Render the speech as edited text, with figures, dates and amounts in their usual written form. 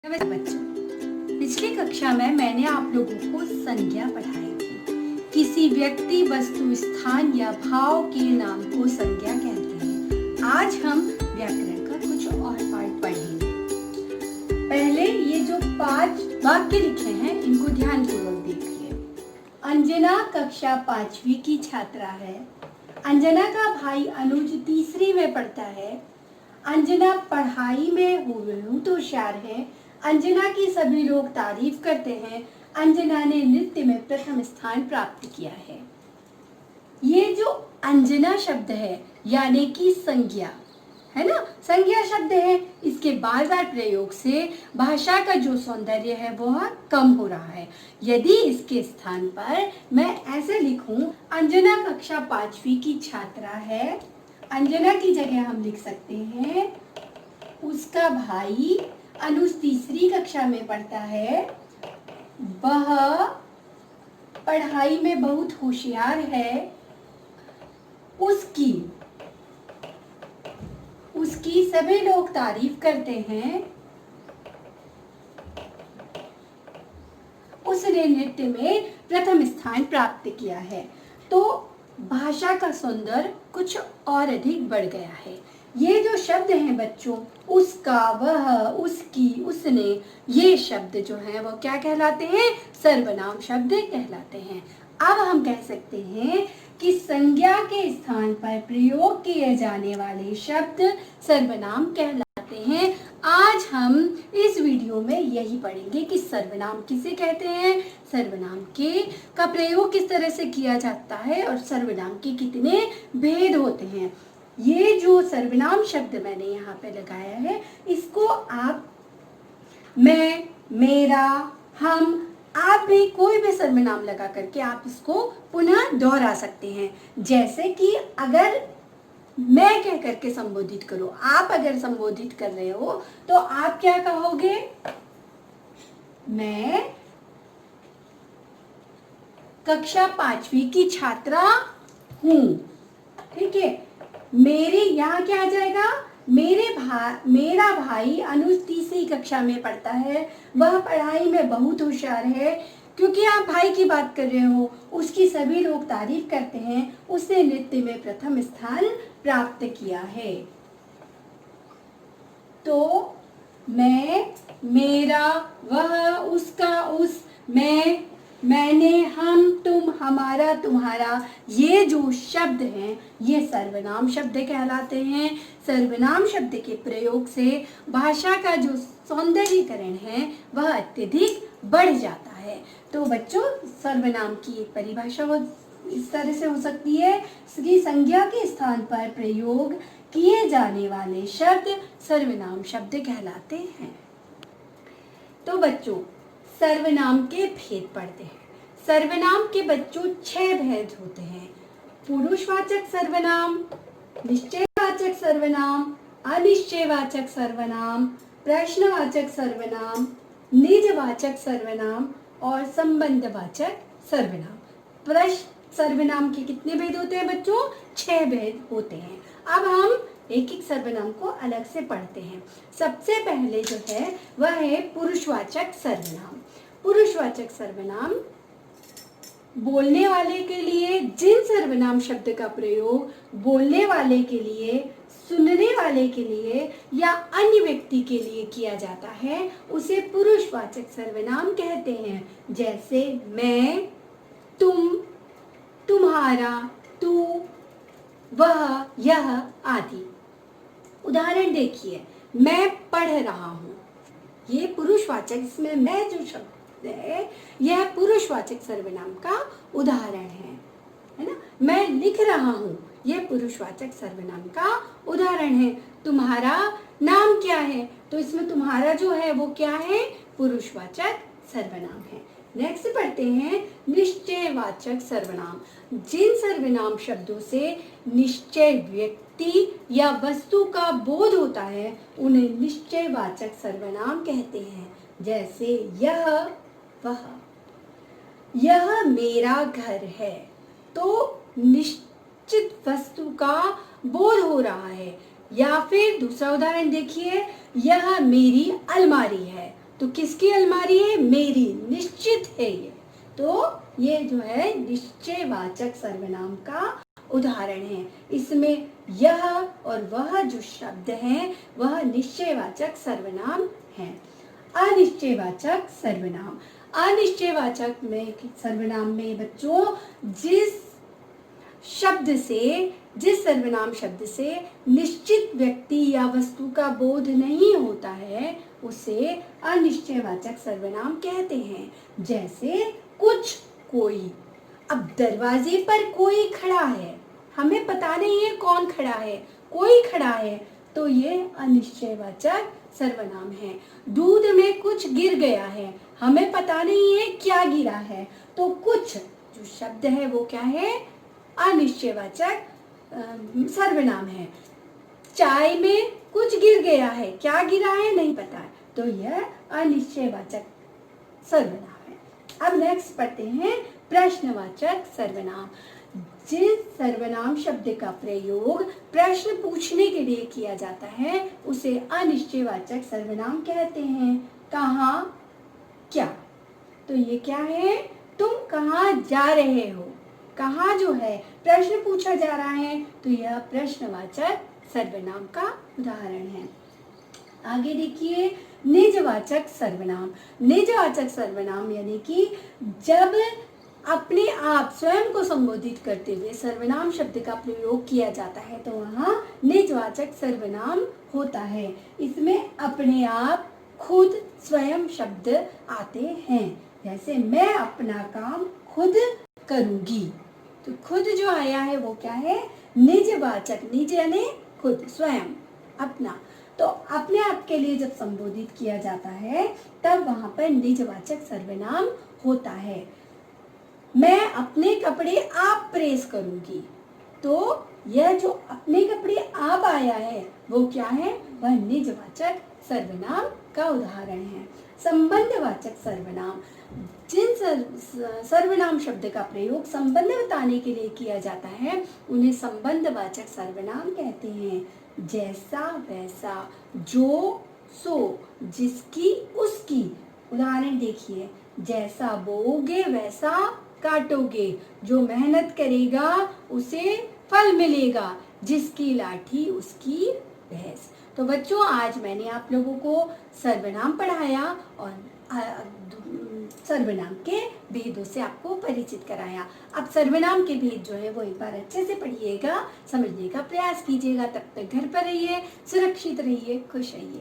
नमस्ते बच्चों। पिछली कक्षा में मैंने आप लोगों को संज्ञा पढ़ाई थी। किसी व्यक्ति, वस्तु, स्थान या भाव के नाम को संज्ञा कहते हैं। आज हम व्याकरण का कुछ और पार्ट पढ़ेंगे। पहले ये जो 5 वाक्य लिखे हैं इनको ध्यानपूर्वक देखिए। अंजना कक्षा 5वीं की छात्रा है। अंजना का भाई अनुज तीसरी में पढ़ता है। अंजना पढ़ाई में बहुत होशियार है। अंजना की सभी लोग तारीफ करते हैं। अंजना ने नृत्य में प्रथम स्थान प्राप्त किया है। ये जो अंजना शब्द है यानी कि संज्ञा है ना, संज्ञा शब्द है। इसके बार बार प्रयोग से भाषा का जो सौंदर्य है वह कम हो रहा है। यदि इसके स्थान पर मैं ऐसे लिखूं, अंजना कक्षा 5वीं की छात्रा है, अंजना की जगह हम लिख सकते हैं उसका भाई अनुज तीसरी कक्षा में पढ़ता है, वह पढ़ाई में बहुत होशियार है, उसकी सभी लोग तारीफ करते हैं, उसने नृत्य में प्रथम स्थान प्राप्त किया है। तो भाषा का सौंदर्य कुछ और अधिक बढ़ गया है। ये जो शब्द हैं बच्चों, उसका, वह, उसकी, उसने, ये शब्द जो हैं वो क्या कहलाते हैं? सर्वनाम शब्द कहलाते हैं। अब हम कह सकते हैं कि संज्ञा के स्थान पर प्रयोग किए जाने वाले शब्द सर्वनाम कहलाते हैं। आज हम इस वीडियो में यही पढ़ेंगे कि सर्वनाम किसे कहते हैं, सर्वनाम के का प्रयोग किस तरह से किया जाता है और सर्वनाम के कितने भेद होते हैं। ये जो सर्वनाम शब्द मैंने यहाँ पे लगाया है, इसको आप, मैं, मेरा, हम, आप भी कोई भी सर्वनाम लगा करके आप इसको पुनः दोहरा सकते हैं। जैसे कि अगर मैं कह करके संबोधित करो, आप अगर संबोधित कर रहे हो तो आप क्या कहोगे? मैं कक्षा 5वीं की छात्रा हूं। ठीक है, मेरी यहाँ क्या आ जाएगा? मेरा भाई अनुज तीसरी कक्षा में पढ़ता है, वह पढ़ाई में बहुत होशियार है। क्योंकि आप भाई की बात कर रहे हो, उसकी सभी लोग तारीफ करते हैं, उसने नृत्य में प्रथम स्थान प्राप्त किया है। तो मैं, मेरा, वह, उसका, उस, मैं, मैंने, हम, तुम, हमारा, तुम्हारा, ये जो शब्द हैं ये सर्वनाम शब्द कहलाते हैं। सर्वनाम शब्द के प्रयोग से भाषा का जो सौंदर्यीकरण है वह अत्यधिक बढ़ जाता है। तो बच्चों, सर्वनाम की परिभाषा इस तरह से हो सकती है कि संज्ञा के स्थान पर प्रयोग किए जाने वाले शब्द सर्वनाम शब्द कहलाते हैं। तो बच्चों, सर्वनाम के भेद पढ़ते हैं। सर्वनाम के बच्चों 6 भेद होते हैं। पुरुषवाचक सर्वनाम, निश्चयवाचक सर्वनाम, अनिश्चयवाचक सर्वनाम, प्रश्नवाचक सर्वनाम, निजवाचक सर्वनाम और संबंधवाचक सर्वनाम। प्रश्न सर्वनाम के कितने भेद होते हैं बच्चों? 6 भेद होते हैं। अब हम एक एक सर्वनाम को अलग से पढ़ते हैं। सबसे पहले जो है वह है पुरुषवाचक सर्वनाम। पुरुषवाचक सर्वनाम बोलने वाले के लिए जिन सर्वनाम शब्द का प्रयोग बोलने वाले के लिए, सुनने वाले के लिए या अन्य व्यक्ति के लिए किया जाता है उसे पुरुषवाचक सर्वनाम कहते हैं। जैसे मैं, तुम, तुम्हारा, तू, वह, यह आदि। उदाहरण देखिए, मैं पढ़ रहा हूँ, ये पुरुषवाचक, इसमें मैं जो शब्द है यह पुरुषवाचक सर्वनाम का उदाहरण है ना। मैं लिख रहा हूँ, यह पुरुषवाचक सर्वनाम का उदाहरण है। तुम्हारा नाम क्या है? तो इसमें तुम्हारा जो है वो क्या है? पुरुषवाचक सर्वनाम है। नेक्स्ट पढ़ते हैं निश्चयवाचक सर्वनाम। जिन सर्वनाम शब्दों से निश्चय व्यक्ति या वस्तु का बोध होता है उन्हें निश्चयवाचक सर्वनाम कहते हैं। जैसे यह, वह, यह मेरा घर है, तो निश्चित वस्तु का बोध हो रहा है। या फिर दूसरा उदाहरण देखिए, यह मेरी अलमारी है, तो किसकी अलमारी है? मेरी, निश्चित है ये। तो ये जो है निश्चयवाचक सर्वनाम का उदाहरण है। इसमें यह और वह जो शब्द हैं वह निश्चयवाचक सर्वनाम है। अनिश्चयवाचक सर्वनाम, अनिश्चयवाचक में सर्वनाम में बच्चों जिस सर्वनाम शब्द से निश्चित व्यक्ति या वस्तु का बोध नहीं होता है उसे अनिश्चयवाचक सर्वनाम कहते हैं। जैसे कुछ, कोई। अब दरवाजे पर कोई खड़ा है, हमें पता नहीं है कौन खड़ा है, कोई खड़ा है, तो ये अनिश्चयवाचक सर्वनाम है। दूध में कुछ गिर गया है, हमें पता नहीं है क्या गिरा है, तो कुछ जो शब्द है वो क्या है? अनिश्चयवाचक सर्वनाम है। चाय में कुछ गिर गया है, क्या गिरा है नहीं पता है, तो यह अनिश्चयवाचक सर्वनाम है। अब नेक्स्ट पढ़ते हैं प्रश्नवाचक सर्वनाम। जिस सर्वनाम शब्द का प्रयोग प्रश्न पूछने के लिए किया जाता है उसे अनिश्चयवाचक सर्वनाम कहते हैं। कहाँ, क्या, तो ये क्या है? तुम कहाँ जा रहे हो? कहाँ जो है प्रश्न पूछा जा रहा है तो यह प्रश्नवाचक सर्वनाम का उदाहरण है। आगे देखिए निजवाचक सर्वनाम। निजवाचक सर्वनाम यानी कि जब अपने आप स्वयं को संबोधित करते हुए सर्वनाम शब्द का प्रयोग किया जाता है तो वहाँ निजवाचक सर्वनाम होता है। इसमें अपने आप, खुद, स्वयं शब्द आते हैं। जैसे मैं अपना काम खुद करूंगी, तो खुद जो आया है वो क्या है? निजवाचक। निज यानी खुद, स्वयं, अपना। तो अपने आप के लिए जब संबोधित किया जाता है तब वहां पर निजवाचक सर्वनाम होता है। मैं अपने कपड़े आप प्रेस करूंगी, तो यह जो अपने कपड़े आप आया है वो क्या है? वह निजवाचक सर्वनाम का उदाहरण है। संबंधवाचक सर्वनाम, जिन सर्वनाम शब्द का प्रयोग संबंध बताने के लिए किया जाता है उन्हें संबंधवाचक सर्वनाम कहते हैं। जैसा, वैसा, जो, सो, जिसकी, उसकी। उदाहरण देखिए, जैसा बोओगे वैसा काटोगे, जो मेहनत करेगा उसे फल मिलेगा, जिसकी लाठी उसकी भैंस। तो बच्चों आज मैंने आप लोगों को सर्वनाम पढ़ाया और सर्वनाम के भेदों से आपको परिचित कराया। अब सर्वनाम के भेद जो है वो एक बार अच्छे से पढ़िएगा, समझने का प्रयास कीजिएगा। तब तक घर पर रहिए, सुरक्षित रहिए, खुश रहिए।